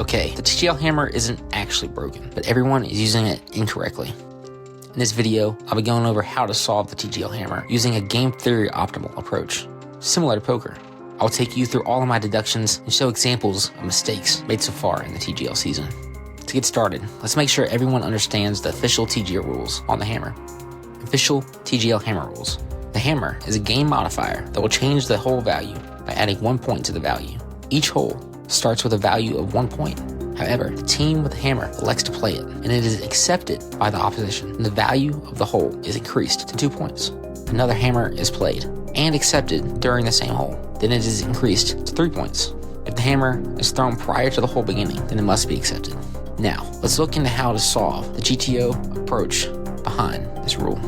Okay, the TGL Hammer isn't actually broken, but everyone is using it incorrectly. In this video, I'll be going over how to solve the TGL Hammer using a game theory optimal approach, similar to poker. I'll take you through all of my deductions and show examples of mistakes made so far in the TGL season. To get started, let's make sure everyone understands the official TGL rules on the hammer. Official TGL Hammer rules. The hammer is a game modifier that will change the hole value by adding 1 point to the value. Each hole starts with a value of 1 point. However, the team with the hammer elects to play it, and it is accepted by the opposition, and the value of the hole is increased to 2 points. Another hammer is played and accepted during the same hole, then it is increased to 3 points. If the hammer is thrown prior to the hole beginning, then it must be accepted. Now, let's look into how to solve the GTO approach behind this rule.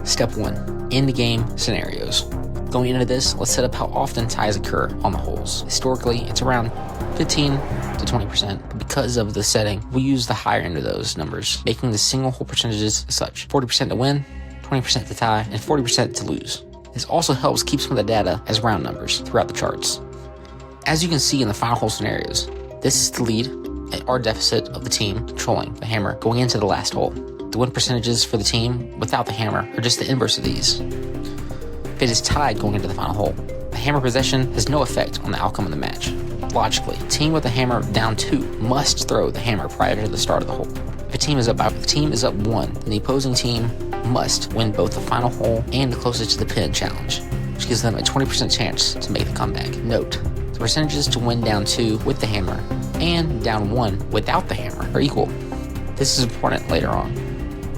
Step 1. In the game scenarios. Going into this, let's set up how often ties occur on the holes. Historically, it's around 15 to 20%, but because of the setting, we use the higher end of those numbers, making the single hole percentages as such: 40% to win, 20% to tie, and 40% to lose. This also helps keep some of the data as round numbers throughout the charts. As you can see in the final hole scenarios, this is the lead or deficit of the team controlling the hammer going into the last hole. The win percentages for the team without the hammer are just the inverse of these. If it is tied going into the final hole, the hammer possession has no effect on the outcome of the match. Logically, the team with the hammer down 2 must throw the hammer prior to the start of the hole. If the team is up 1, then the opposing team must win both the final hole and the closest to the pin challenge, which gives them a 20% chance to make the comeback. Note, the percentages to win down 2 with the hammer and down 1 without the hammer are equal. This is important later on.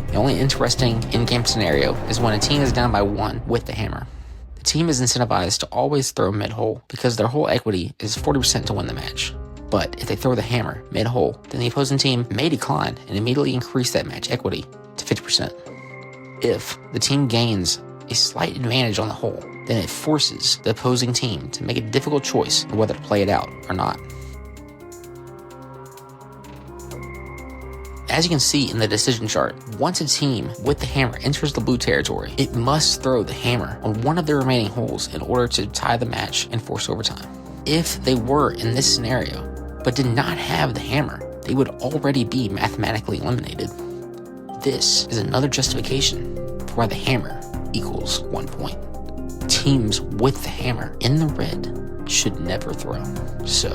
The only interesting in-game scenario is when a team is down by 1 with the hammer. The team is incentivized to always throw mid-hole because their whole equity is 40% to win the match. But if they throw the hammer mid-hole, then the opposing team may decline and immediately increase that match equity to 50%. If the team gains a slight advantage on the hole, then it forces the opposing team to make a difficult choice of whether to play it out or not. As you can see in the decision chart, once a team with the hammer enters the blue territory, it must throw the hammer on one of the remaining holes in order to tie the match and force overtime. If they were in this scenario, but did not have the hammer, they would already be mathematically eliminated. This is another justification for why the hammer equals 1 point. Teams with the hammer in the red should never throw. So,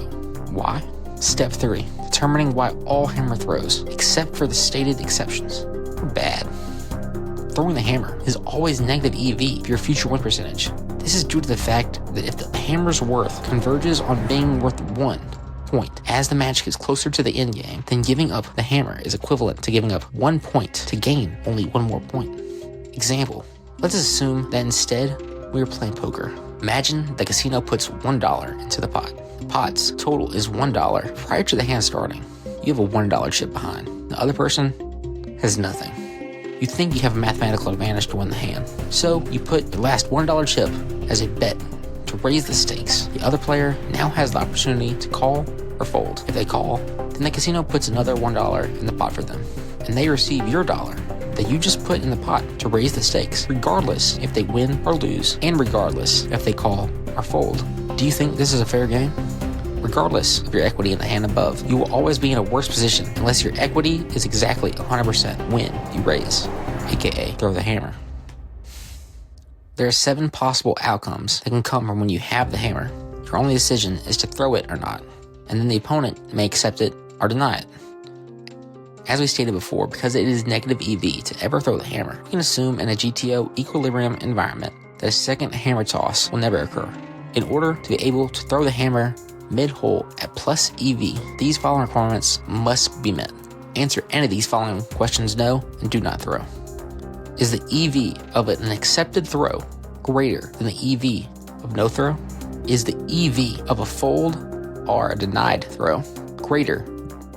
why? Step 3. Determining why all hammer throws, except for the stated exceptions, are bad. Throwing the hammer is always negative EV for your future win percentage. This is due to the fact that if the hammer's worth converges on being worth 1 point as the match gets closer to the end game, then giving up the hammer is equivalent to giving up 1 point to gain only 1 more point. Example, let's assume that instead we are playing poker. Imagine the casino puts $1 into the pot. The pot's total is $1 prior to the hand starting. You have a $1 chip behind. The other person has nothing. You think you have a mathematical advantage to win the hand. So you put your last $1 chip as a bet to raise the stakes. The other player now has the opportunity to call or fold. If they call, then the casino puts another $1 in the pot for them, and they receive your dollar that you just put in the pot to raise the stakes, regardless if they win or lose, and regardless if they call or fold. Do you think this is a fair game? Regardless of your equity in the hand above, you will always be in a worse position unless your equity is exactly 100% when you raise, aka throw the hammer. There are 7 possible outcomes that can come from when you have the hammer. Your only decision is to throw it or not, and then the opponent may accept it or deny it. As we stated before, because it is negative EV to ever throw the hammer, we can assume in a GTO equilibrium environment that a second hammer toss will never occur. In order to be able to throw the hammer mid-hole at plus EV, these following requirements must be met. Answer any of these following questions no and do not throw. Is the EV of an accepted throw greater than the EV of no throw? Is the EV of a fold or a denied throw greater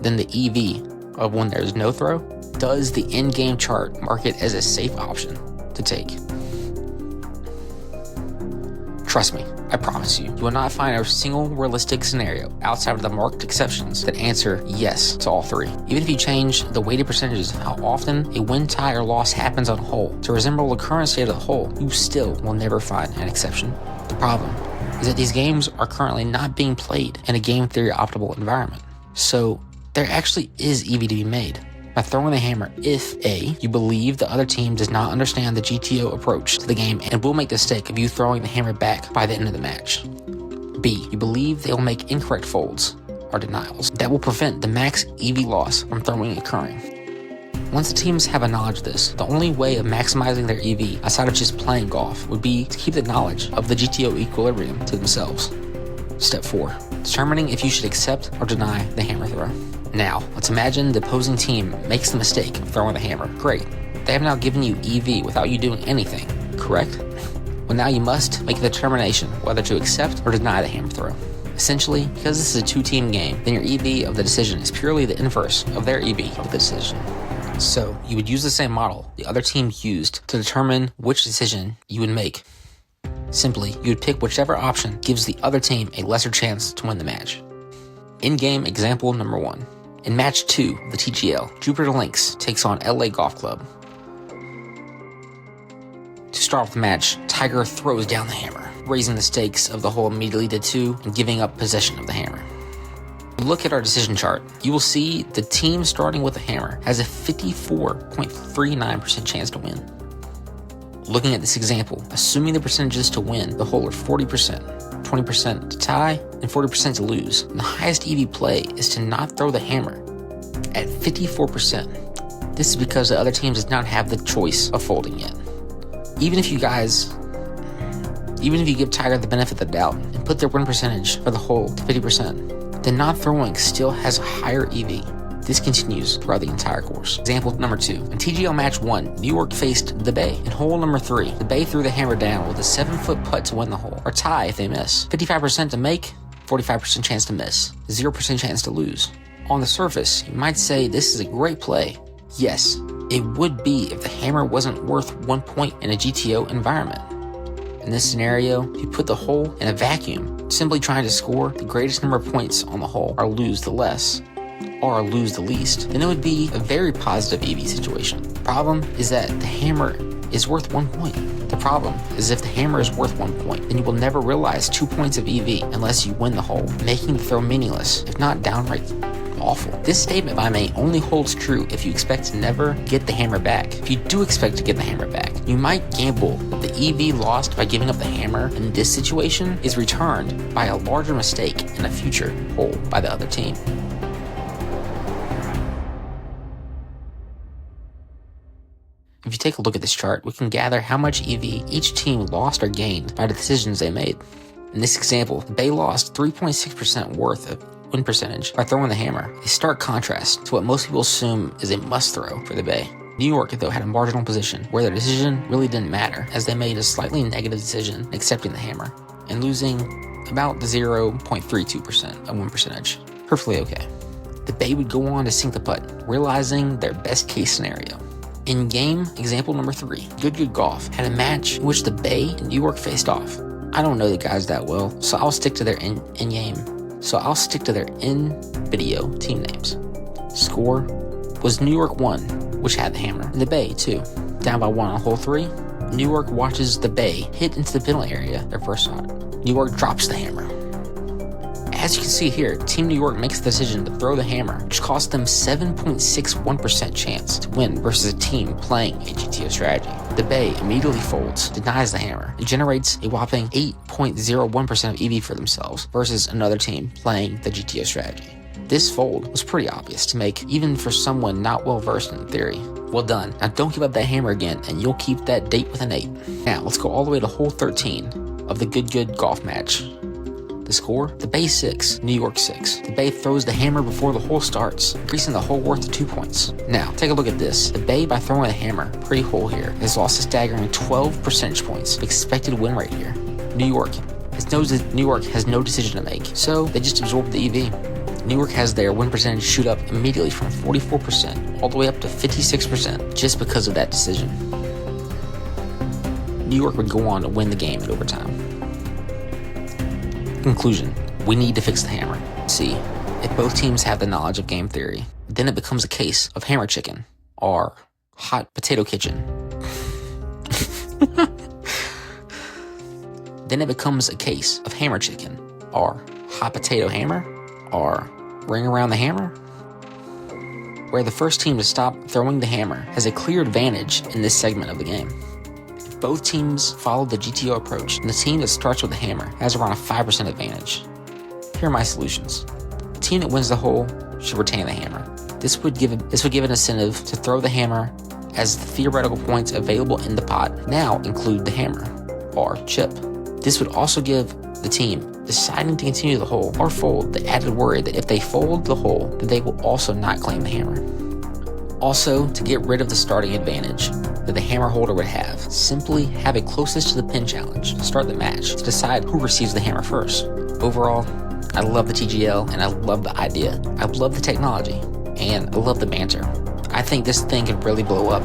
than the EV of when there's no throw? Does the in-game chart mark it as a safe option to take? Trust me, I promise you, you will not find a single realistic scenario outside of the marked exceptions that answer yes to all 3. Even if you change the weighted percentages of how often a win, tie, or loss happens on a hole to resemble the current state of the hole, you still will never find an exception. The problem is that these games are currently not being played in a game theory optimal environment. So there actually is EV to be made by throwing the hammer if A, you believe the other team does not understand the GTO approach to the game and will make the mistake of you throwing the hammer back by the end of the match. B, you believe they will make incorrect folds or denials that will prevent the max EV loss from throwing occurring. Once the teams have a knowledge of this, the only way of maximizing their EV outside of just playing golf would be to keep the knowledge of the GTO equilibrium to themselves. Step 4, determining if you should accept or deny the hammer throw. Now, let's imagine the opposing team makes the mistake of throwing the hammer. Great. They have now given you EV without you doing anything, correct? Well, now you must make the determination whether to accept or deny the hammer throw. Essentially, because this is a two-team game, then your EV of the decision is purely the inverse of their EV of the decision. So, you would use the same model the other team used to determine which decision you would make. Simply, you would pick whichever option gives the other team a lesser chance to win the match. In-game example number 1. In match 2 of the TGL, Jupiter Lynx takes on LA Golf Club. To start off the match, Tiger throws down the hammer, raising the stakes of the hole immediately to 2 and giving up possession of the hammer. Look at our decision chart. You will see the team starting with the hammer has a 54.39% chance to win. Looking at this example, assuming the percentages to win the hole are 40%, 20% to tie, and 40% to lose, and the highest EV play is to not throw the hammer at 54%. This is because the other team does not have the choice of folding yet. Even if you give Tiger the benefit of the doubt and put their win percentage for the hole to 50%, then not throwing still has a higher EV. This continues throughout the entire course. Example number 2. In TGL match 1, New York faced the Bay. In hole number 3, the Bay threw the hammer down with a 7-foot putt to win the hole, or tie if they miss. 55% to make, 45% chance to miss, 0% chance to lose. On the surface, you might say this is a great play. Yes, it would be if the hammer wasn't worth 1 point in a GTO environment. In this scenario, if you put the hole in a vacuum, simply trying to score the greatest number of points on the hole or lose the less, or lose the least, then it would be a very positive EV situation. The problem is that the hammer is worth 1 point. The problem is if the hammer is worth 1 point, then you will never realize 2 points of EV unless you win the hole, making the throw meaningless, if not downright awful. This statement by me only holds true if you expect to never get the hammer back. If you do expect to get the hammer back, you might gamble that the EV lost by giving up the hammer in this situation is returned by a larger mistake in a future hole by the other team. If you take a look at this chart, we can gather how much EV each team lost or gained by the decisions they made. In this example, the Bay lost 3.6% worth of win percentage by throwing the hammer, a stark contrast to what most people assume is a must throw for the Bay. New York, though, had a marginal position where their decision really didn't matter, as they made a slightly negative decision accepting the hammer and losing about 0.32% of win percentage. Perfectly okay. The Bay would go on to sink the putt, realizing their best case scenario. In game example number 3, Good Golf had a match in which the Bay and New York faced off. I don't know the guys that well, so I'll stick to their in-video team names. Score was New York 1, which had the hammer, and the Bay 2. Down by 1 on hole 3, New York watches the Bay hit into the penalty area their first shot. New York drops the hammer. As you can see here, Team New York makes the decision to throw the hammer, which cost them 7.61% chance to win versus a team playing a GTO strategy. The Bay immediately folds, denies the hammer, and generates a whopping 8.01% of EV for themselves versus another team playing the GTO strategy. This fold was pretty obvious to make even for someone not well versed in theory. Well done. Now don't give up that hammer again and you'll keep that date with an 8. Now let's go all the way to hole 13 of the Good Golf match. The score? The Bay 6, New York 6. The Bay throws the hammer before the hole starts, increasing the hole worth to 2 points. Now, take a look at this. The Bay, by throwing the hammer pre-hole here, has lost a staggering 12 percentage points of expected win rate here. New York has no decision to make, so they just absorb the EV. New York has their win percentage shoot up immediately from 44% all the way up to 56% just because of that decision. New York would go on to win the game in overtime. Conclusion: we need to fix the hammer. See, if both teams have the knowledge of game theory, then it becomes a case of hammer chicken or hot potato kitchen. Then it becomes a case of hammer chicken or hot potato hammer or Ring around the hammer? Where the first team to stop throwing the hammer has a clear advantage in this segment of the game. If both teams follow the GTO approach, then the team that starts with the hammer has around a 5% advantage. Here are my solutions. The team that wins the hole should retain the hammer. This would give an incentive to throw the hammer, as the theoretical points available in the pot now include the hammer, or chip. This would also give the team deciding to continue the hole or fold the added worry that if they fold the hole, then they will also not claim the hammer. Also, to get rid of the starting advantage that the hammer holder would have, simply have a closest to the pin challenge to start the match to decide who receives the hammer first. Overall, I love the TGL and I love the idea. I love the technology and I love the banter. I think this thing could really blow up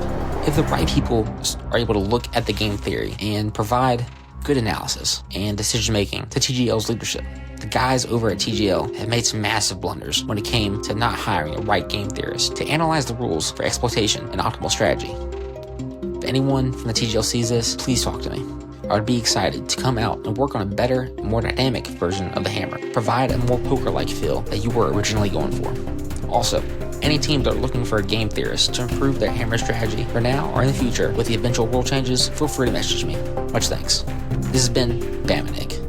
if the right people are able to look at the game theory and provide good analysis and decision making to TGL's leadership. The guys over at TGL have made some massive blunders when it came to not hiring the right game theorists to analyze the rules for exploitation and optimal strategy. If anyone from the TGL sees this, please talk to me. I would be excited to come out and work on a better, more dynamic version of the hammer, provide a more poker-like feel that you were originally going for. Also, any teams that are looking for a game theorist to improve their hammer strategy for now or in the future with the eventual rule changes, feel free to message me. Much thanks. This has been Bam and Nick.